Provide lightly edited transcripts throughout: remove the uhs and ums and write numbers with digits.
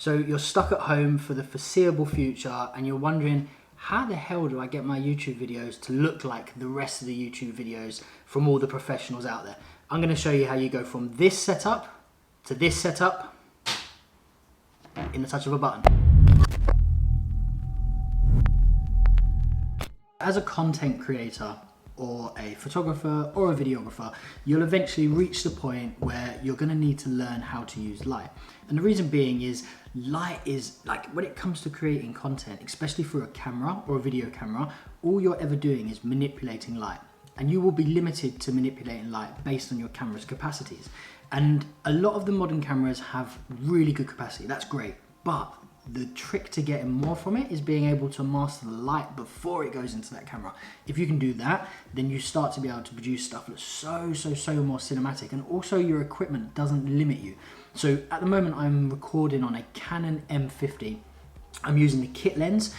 So you're stuck at home for the foreseeable future and you're wondering, how the hell do I get my YouTube videos to look like the rest of the YouTube videos from all the professionals out there? I'm going to show you how you go from this setup to this setup in the touch of a button. As a content creator or a photographer or a videographer, you'll eventually reach the point where you're going to need to learn how to use light. And the reason being is light is, like, when it comes to creating content, especially through a camera or a video camera, all you're ever doing is manipulating light. And you will be limited to manipulating light based on your camera's capacities. And a lot of the modern cameras have really good capacity, that's great. But the trick to getting more from it is being able to master the light before it goes into that camera. If you can do that, then you start to be able to produce stuff that's so more cinematic, and also your equipment doesn't limit you. So at the moment I'm recording on a Canon M50. I'm using the kit lens,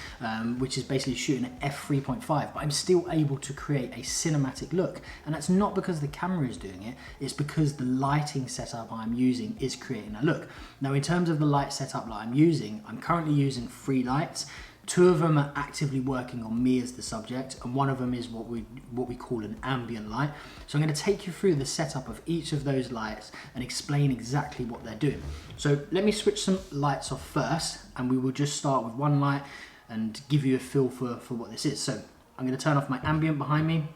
which is basically shooting at f3.5, but I'm still able to create a cinematic look. And that's not because the camera is doing it, it's because the lighting setup I'm using is creating a look. Now, in terms of the light setup that I'm currently using 3 lights. 2 of them are actively working on me as the subject, and 1 of them is what we call an ambient light. So I'm going to take you through the setup of each of those lights and explain exactly what they're doing. So let me switch some lights off first, and we will just start with 1 light and give you a feel for what this is. So I'm going to turn off my ambient behind me.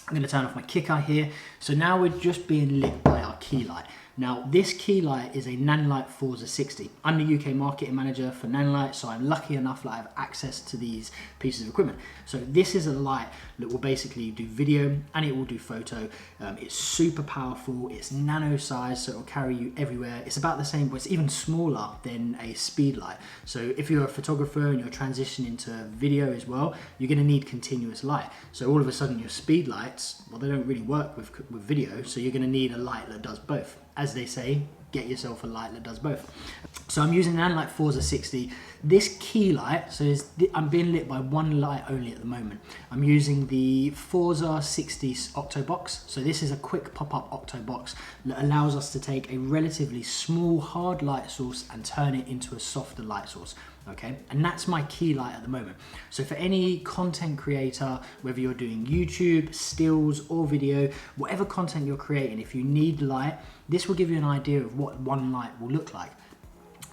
I'm going to turn off my kicker here. So now we're just being lit by our key light. Now, this key light is a Nanlite Forza 60. I'm the UK marketing manager for Nanlite, so I'm lucky enough that I have access to these pieces of equipment. So this is a light that will basically do video and it will do photo. It's super powerful, it's nano size, so it will carry you everywhere. It's about the same, but it's even smaller than a speed light. So if you're a photographer and you're transitioning to video as well, you're gonna need continuous light. So all of a sudden your speed lights, well, they don't really work with video, so you're gonna need a light that does both. As they say, get yourself a light that does both. So I'm using an Nanlite Forza 60. This key light, so I'm being lit by 1 light only at the moment. I'm using the Forza 60 Octo Box. So this is a quick pop-up Octo Box that allows us to take a relatively small hard light source and turn it into a softer light source. Okay, and that's my key light at the moment. So for any content creator, whether you're doing YouTube, stills or video, whatever content you're creating, if you need light, this will give you an idea of what 1 light will look like.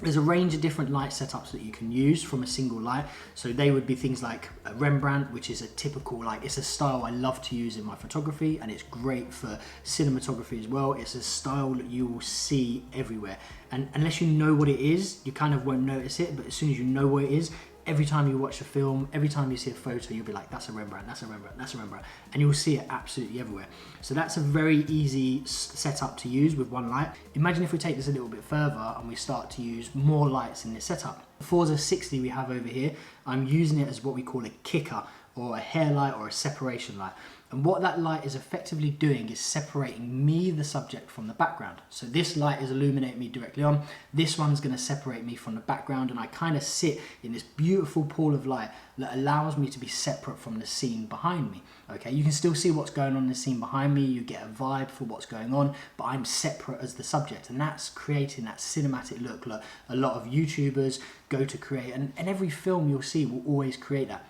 There's a range of different light setups that you can use from a single light. So they would be things like a Rembrandt, which is a typical, it's a style I love to use in my photography, and it's great for cinematography as well. It's a style that you will see everywhere. And unless you know what it is, you kind of won't notice it, but as soon as you know what it is, every time you watch a film, every time you see a photo, you'll be like, that's a Rembrandt, that's a Rembrandt, that's a Rembrandt. And you'll see it absolutely everywhere. So that's a very easy setup to use with 1 light. Imagine if we take this a little bit further and we start to use more lights in this setup. The Forza 60 we have over here, I'm using it as what we call a kicker, or a hair light, or a separation light. And what that light is effectively doing is separating me, the subject, from the background. So this light is illuminating me directly on. This one's going to separate me from the background, and I kind of sit in this beautiful pool of light that allows me to be separate from the scene behind me. Okay, you can still see what's going on in the scene behind me, you get a vibe for what's going on, but I'm separate as the subject, and that's creating that cinematic look that a lot of YouTubers go to create, and every film you'll see will always create that.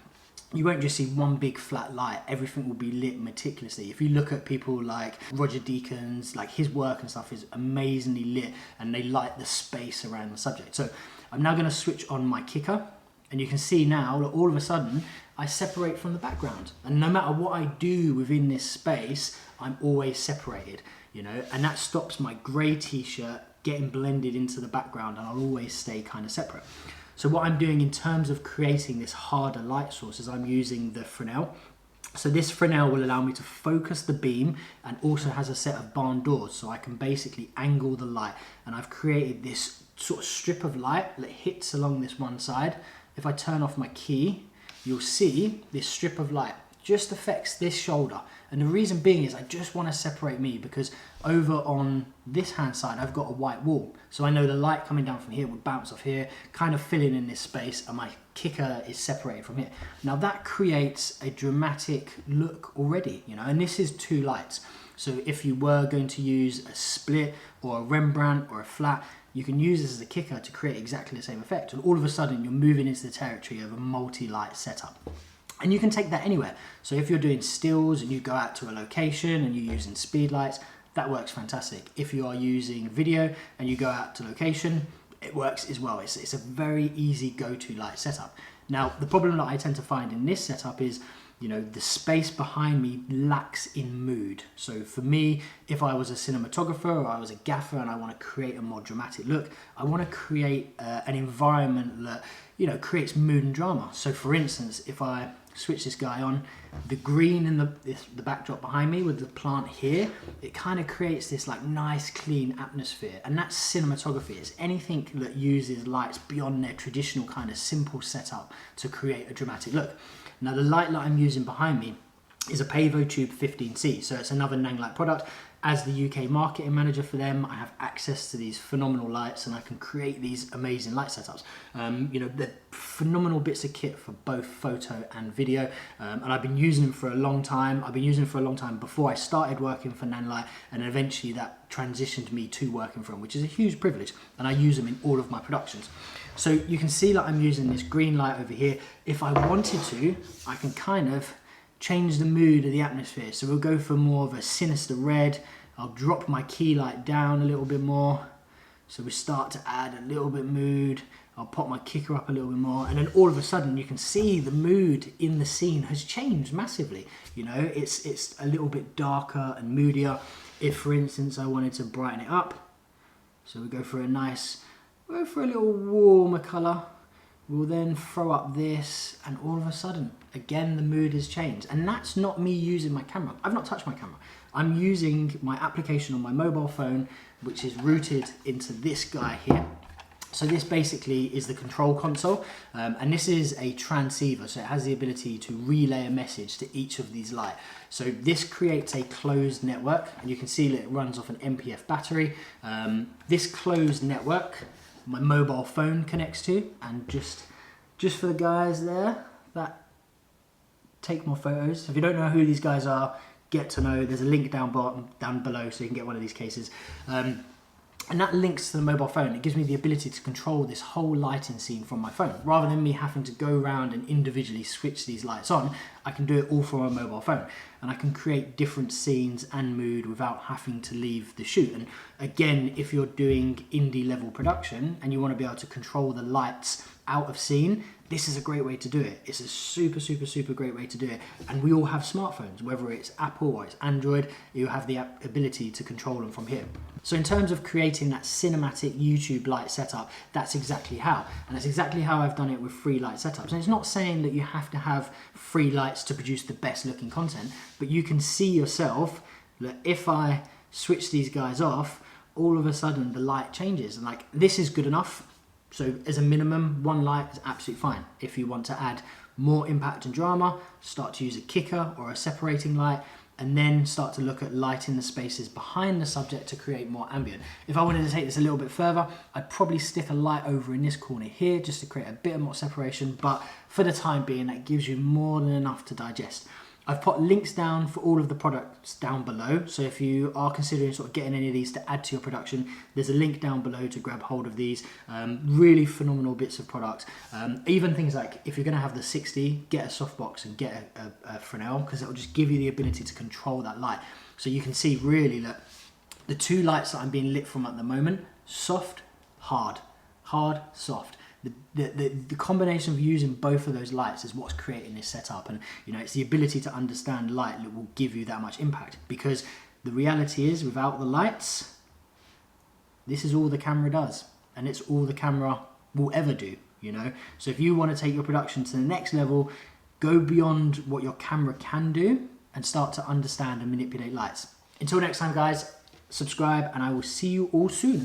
You won't just see one big flat light, everything will be lit meticulously. If you look at people like Roger Deakins, his work and stuff is amazingly lit, and they light the space around the subject. So I'm now going to switch on my kicker, and you can see now that all of a sudden I separate from the background. And no matter what I do within this space, I'm always separated, and that stops my grey t-shirt getting blended into the background, and I'll always stay kind of separate. So what I'm doing in terms of creating this harder light source is I'm using the Fresnel. So this Fresnel will allow me to focus the beam, and also has a set of barn doors, so I can basically angle the light. And I've created this sort of strip of light that hits along this one side. If I turn off my key, you'll see this strip of light just affects this shoulder. And the reason being is I just want to separate me, because over on this hand side I've got a white wall, so I know the light coming down from here would bounce off here, kind of filling in this space, and my kicker is separated from here. Now that creates a dramatic look already, and this is 2 lights. So if you were going to use a split or a Rembrandt or a flat, you can use this as a kicker to create exactly the same effect. And all of a sudden you're moving into the territory of a multi-light setup. And you can take that anywhere. So if you're doing stills and you go out to a location and you're using speed lights, that works fantastic. If you are using video and you go out to location, it works as well. It's a very easy go-to light setup. Now, the problem that I tend to find in this setup is, you know, the space behind me lacks in mood. So for me, if I was a cinematographer or I was a gaffer and I want to create a more dramatic look, I want to create an environment that, you know, creates mood and drama. So for instance, if I switch this guy on, the green in the backdrop behind me with the plant here, it kind of creates this like nice clean atmosphere, and that's cinematography. It's anything that uses lights beyond their traditional kind of simple setup to create a dramatic look. Now the light that I'm using behind me is a Pavo Tube 15C, so it's another Nanlite product. As the UK marketing manager for them, I have access to these phenomenal lights and I can create these amazing light setups. You know, they're phenomenal bits of kit for both photo and video, and I've been using them for a long time. I've been using them for a long time before I started working for Nanlite, and eventually that transitioned me to working for them, which is a huge privilege, and I use them in all of my productions. So you can see that I'm using this green light over here. If I wanted to, I can kind of change the mood of the atmosphere. So we'll go for more of a sinister red. I'll drop my key light down a little bit more. So we start to add a little bit mood. I'll pop my kicker up a little bit more. And then all of a sudden you can see the mood in the scene has changed massively. You know, it's a little bit darker and moodier. If for instance, I wanted to brighten it up. So we go for a little warmer color. We'll then throw up this, and all of a sudden, again, the mood has changed. And that's not me using my camera. I've not touched my camera. I'm using my application on my mobile phone, which is routed into this guy here. So this basically is the control console, and this is a transceiver, so it has the ability to relay a message to each of these lights. So this creates a closed network, and you can see that it runs off an MPF battery. This closed network, my mobile phone connects to, and just for the guys there that take more photos. If you don't know who these guys are, get to know. There's a link down below so you can get one of these cases. And that links to the mobile phone. It gives me the ability to control this whole lighting scene from my phone. Rather than me having to go around and individually switch these lights on, I can do it all from my mobile phone. And I can create different scenes and mood without having to leave the shoot. And again, if you're doing indie level production and you want to be able to control the lights out of scene, this is a great way to do it. It's a super great way to do it. And we all have smartphones, whether it's Apple or it's Android, you have the ability to control them from here. So in terms of creating that cinematic YouTube light setup, that's exactly how. And that's exactly how I've done it with free light setups. And it's not saying that you have to have free lights to produce the best looking content, but you can see yourself that if I switch these guys off, all of a sudden the light changes. And like, this is good enough. So as a minimum, one light is absolutely fine. If you want to add more impact and drama, start to use a kicker or a separating light, and then start to look at lighting the spaces behind the subject to create more ambient. If I wanted to take this a little bit further, I'd probably stick a light over in this corner here just to create a bit more separation, but for the time being, that gives you more than enough to digest. I've put links down for all of the products down below, so if you are considering sort of getting any of these to add to your production, there's a link down below to grab hold of these. Really phenomenal bits of products. Even things like, if you're going to have the 60, get a softbox and get a Fresnel, because it will just give you the ability to control that light. So you can see really that the two lights that I'm being lit from at the moment, soft, hard, soft. The combination of using both of those lights is what's creating this setup, and you know, it's the ability to understand light that will give you that much impact, because the reality is, without the lights, this is all the camera does, and it's all the camera will ever do, you know. So if you want to take your production to the next level, go beyond what your camera can do and start to understand and manipulate lights. Until next time guys, subscribe, and I will see you all soon.